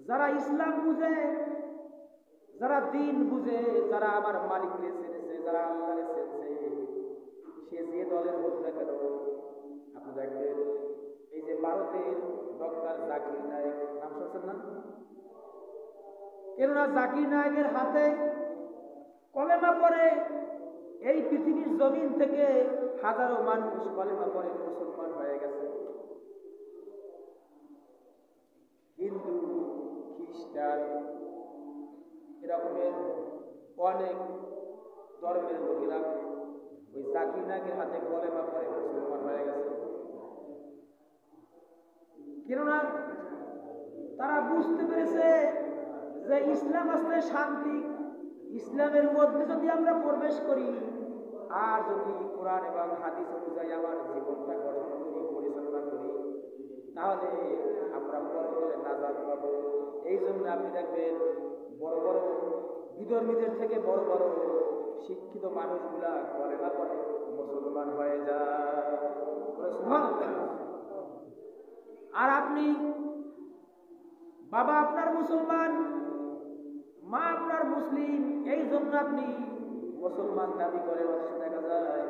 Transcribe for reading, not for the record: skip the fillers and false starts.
যারা ইসলাম বুঝে, যারা দিন বুঝে, যারা আমার মালিককে চেনেছে, যারা আল্লাহরে চেনেছে, সে যে দলের হোক না কেন, আপনি দেখবেন এই যে ভারতের ডক্টর জাকির নায়েক নাম শুনছেন না? কেননা জাকির নায়েকের হাতে কলেমা পড়ে এই পৃথিবীর জমিন থেকে হাজারো মানুষ কলেমা পড়ে মুসলমান হয়ে গেছে। হিন্দু, খ্রিস্টান, এরকমের অনেক ধর্মের লোকেরা ওই জাকির নায়েকের হাতে কলেমা পড়ে মুসলমান হয়ে গেছে। কেননা তারা বুঝতে পেরেছে যে ইসলাম আসলে শান্তি, ইসলামের মধ্যে যদি আমরা প্রবেশ করি আর যদি কোরআন এবং হাদিস অনুযায়ী আমার জীবনটা গঠন করি, পরিচালনা করি, তাহলে আমরা পরকালে নাজাত পাব। এই জন্য আপনি দেখবেন বড় বড় বিধর্মীদের থেকে বড় বড় শিক্ষিত মানুষগুলা কলেমা পড়ে মুসলমান হয়ে যায়। আর আপনি বাবা আপনার মুসলমান, মা আপনার মুসলিম, এই জন্য আপনি মুসলমান দাবি করেন। অথচ দেখা যায়